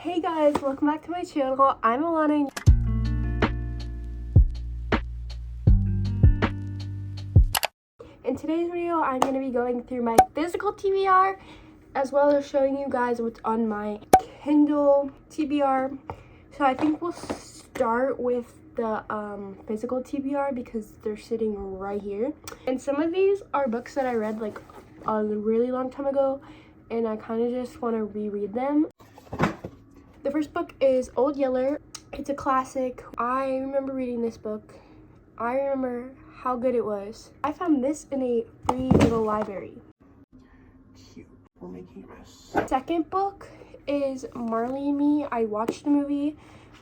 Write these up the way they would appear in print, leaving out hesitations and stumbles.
Hey guys, welcome back to my channel. I'm Alana. In today's video, I'm going to be going through my physical TBR as well as showing you guys what's on my Kindle TBR. So I think we'll start with the physical TBR because they're sitting right here. And some of these are books that I read like a really long time ago, and I kind of just want to reread them. The first book is Old Yeller. It's a classic. I remember reading this book. I remember how good it was. I found this in a free little library. Cute. We're making a mess. Second book is Marley and Me. I watched the movie,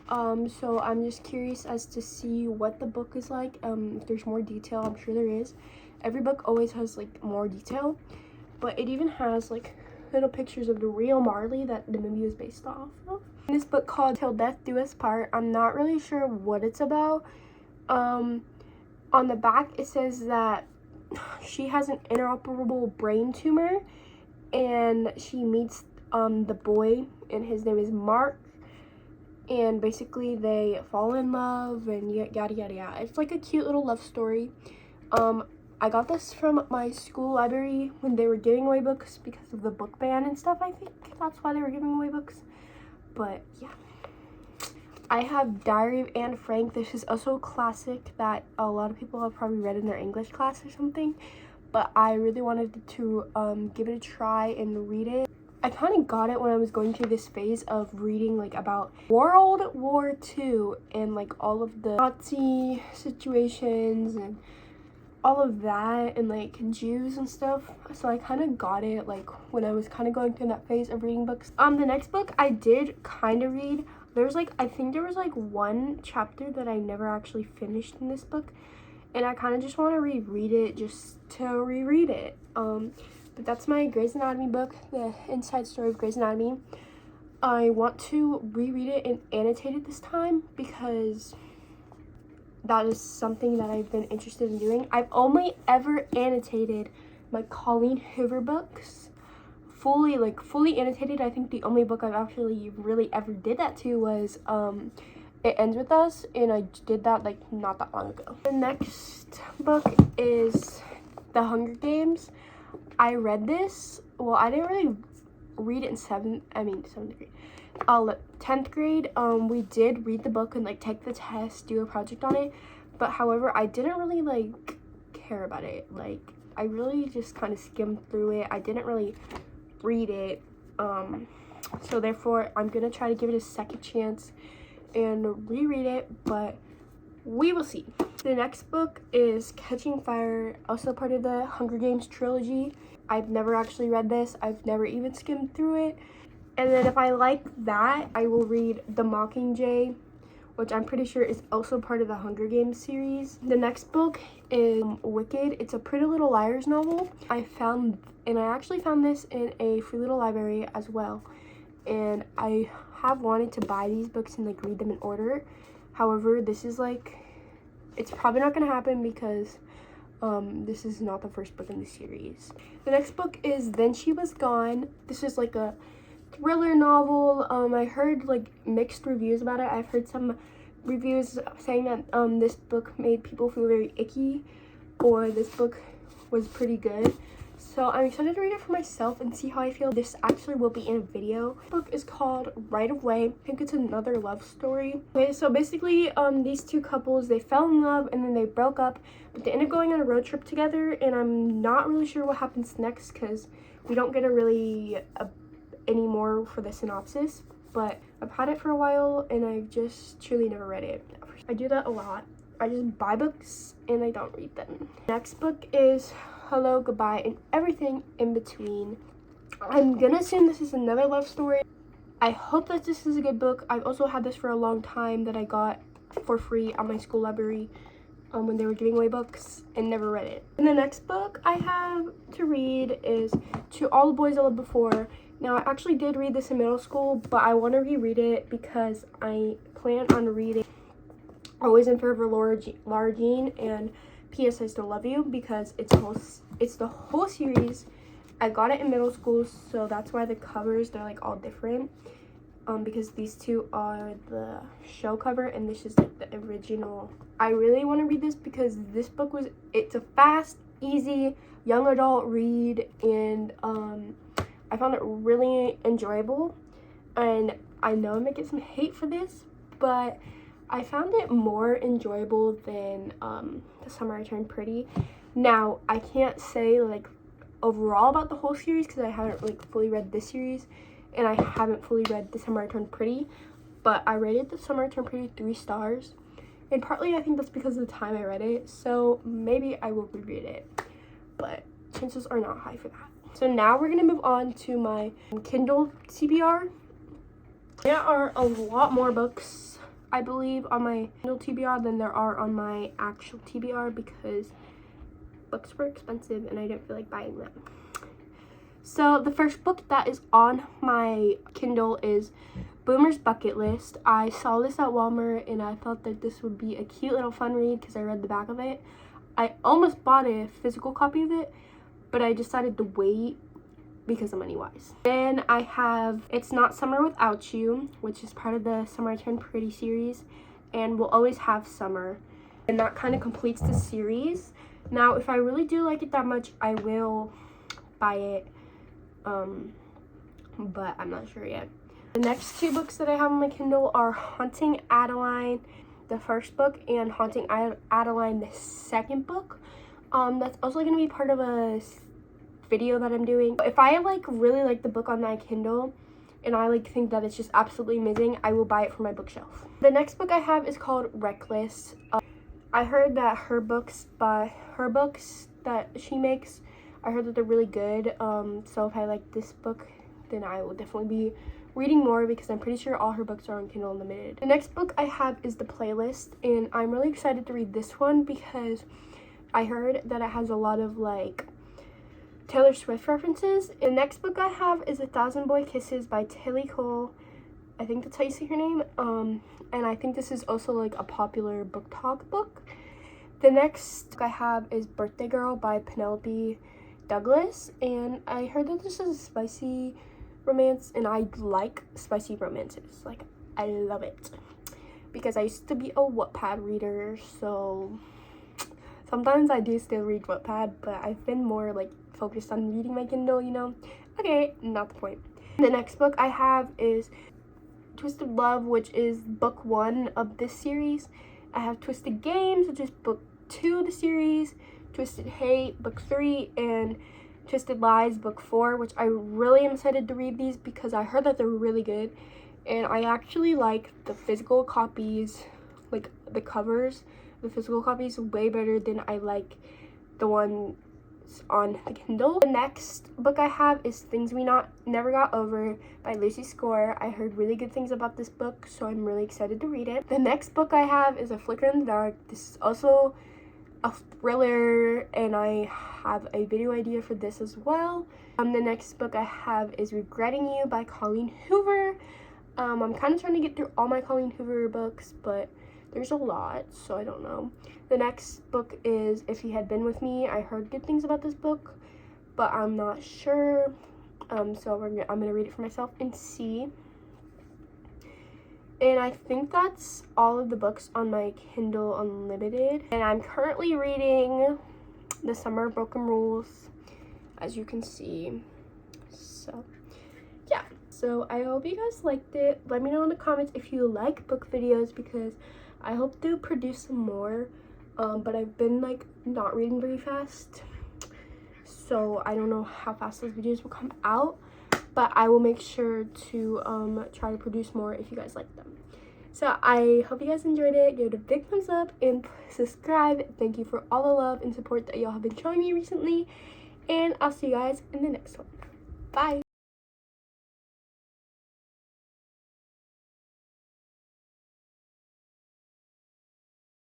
so I'm just curious as to see what the book is like. If there's more detail, I'm sure there is. Every book always has like more detail, but it even has like little pictures of the real Marley that the movie was based off of. In this book called Till Death Do Us Part, I'm not really sure what it's about. On the back it says that she has an inoperable brain tumor and she meets the boy, and his name is Mark, and basically they fall in love and yada yada yada. It's like a cute little love story. I got this from my school library when they were giving away books because of the book ban and stuff. I think that's why they were giving away books. But yeah, I have Diary of Anne Frank. This is also a classic that a lot of people have probably read in their English class or something, but I really wanted to give it a try and read it. I kind of got it when I was going through this phase of reading like about World War II and like all of the Nazi situations and all of that, and like Jews and stuff. So I kind of got it like when I was kind of going through that phase of reading books. The next book I did kind of read. There's like, I think there was like one chapter that I never actually finished in this book, and I kind of just want to reread it just to reread it. But that's my Grey's Anatomy book, the inside story of Grey's Anatomy. I want to reread it and annotate it this time because that is something that I've been interested in doing. I've only ever annotated my Colleen Hoover books. Fully annotated. I think the only book I've actually really ever did that to was It Ends With Us, and I did that like not that long ago. The next book is The Hunger Games. I read this, well, I didn't really read it in 10th grade. We did read the book and like take the test, do a project on it, but however I didn't really like care about it. Like I really just kind of skimmed through it. I didn't really read it, so therefore I'm gonna try to give it a second chance and reread it, but we will see. The next book is Catching Fire, also part of the Hunger Games trilogy. I've never actually read this. I've never even skimmed through it. And then if I like that, I will read The Mockingjay, which I'm pretty sure is also part of the Hunger Games series. The next book is Wicked. It's a Pretty Little Liars novel. I actually found this in a free little library as well. And I have wanted to buy these books and like read them in order. However, this is like, it's probably not gonna happen because this is not the first book in the series. The next book is Then She Was Gone. This is like a thriller novel. I heard like mixed reviews about it. I've heard some reviews saying that this book made people feel very icky, or this book was pretty good. So I'm excited to read it for myself and see how I feel. This actually will be in a video. The book is called Right of Way. I think it's another love story. Okay, so basically these two couples, they fell in love and then they broke up, but they ended up going on a road trip together, and I'm not really sure what happens next because we don't get a really any more for the synopsis. But I've had it for a while and I've just truly never read it. I do that a lot. I just buy books and I don't read them. Next book is Hello, Goodbye, and Everything in Between. I'm gonna assume this is another love story. I hope that this is a good book. I've also had this for a long time that I got for free at my school library when they were giving away books, and never read it. And the next book I have to read is To All the Boys I Loved Before. Now, I actually did read this in middle school, but I want to reread it because I plan on reading Always in Forever Laura Jean and P.S. I Still Love You because it's the whole series. I got it in middle school, so that's why the covers, they're like all different. because these two are the show cover and this is like the original. I really want to read this because this book it's a fast, easy, young adult read, and I found it really enjoyable. And I know I might get some hate for this, but I found it more enjoyable than The Summer I Turned Pretty. Now, I can't say like overall about the whole series because I haven't like fully read this series, and I haven't fully read The Summer I Turned Pretty, but I rated The Summer I Turned Pretty 3 stars, and partly I think that's because of the time I read it, so maybe I will reread it, but chances are not high for that. So now we're gonna move on to my Kindle TBR. There are a lot more books, I believe, on my Kindle TBR than there are on my actual TBR because books were expensive and I didn't feel like buying them. So the first book that is on my Kindle is Boomer's Bucket List. I saw this at Walmart and I thought that this would be a cute little fun read because I read the back of it. I almost bought a physical copy of it, but I decided to wait because of money wise. Then I have It's Not Summer Without You, which is part of the Summer I Turned Pretty series, and We'll Always Have Summer. And that kind of completes the series. Now, if I really do like it that much, I will buy it, but I'm not sure yet. The next two books that I have on my Kindle are Haunting Adeline, the first book, and Haunting Adeline, the second book. That's also going to be part of a video that I'm doing. If I like really like the book on my Kindle and I like think that it's just absolutely amazing, I will buy it for my bookshelf. The next book I have is called Reckless. I heard that her books that she makes, I heard that they're really good. So if I like this book, then I will definitely be reading more because I'm pretty sure all her books are on Kindle Unlimited. The next book I have is The Playlist, and I'm really excited to read this one because I heard that it has a lot of like Taylor Swift references. The next book I have is 1,000 Boy Kisses by Tilly Cole. I think that's how you say her name. And I think this is also like a popular book talk book. The next book I have is Birthday Girl by Penelope Douglas, and I heard that this is a spicy romance, and I like spicy romances. Like, I love it because I used to be a Wattpad reader, so sometimes I do still read Wattpad, but I've been more like focused on reading my Kindle, you know. Okay, not the point. The next book I have is Twisted Love, which is book 1 of this series. I have Twisted Games, which is book 2 of the series, Twisted Hate, book 3, and Twisted Lies, book 4, which I really am excited to read these because I heard that they're really good, and I actually like the physical copies, like the covers, the physical copies way better than I like the ones on the Kindle. The next book I have is Things We Never Got Over by Lucy Score. I heard really good things about this book, so I'm really excited to read it. The next book I have is A Flicker in the Dark. This is also a thriller, and I have a video idea for this as well. The next book I have is Regretting You by Colleen Hoover. I'm kind of trying to get through all my Colleen Hoover books, but there's a lot, so I don't know. The next book is If You Had Been With Me. I heard good things about this book, but I'm not sure. So I'm gonna read it for myself and see. And I think that's all of the books on my Kindle Unlimited. And I'm currently reading The Summer of Broken Rules, as you can see. So yeah, so I hope you guys liked it. Let me know in the comments if you like book videos because I hope to produce some more, but I've been like not reading very fast, so I don't know how fast those videos will come out, but I will make sure to try to produce more if you guys like them. So I hope you guys enjoyed it. Give it a big thumbs up and subscribe. Thank you for all the love and support that y'all have been showing me recently, and I'll see you guys in the next one. Bye.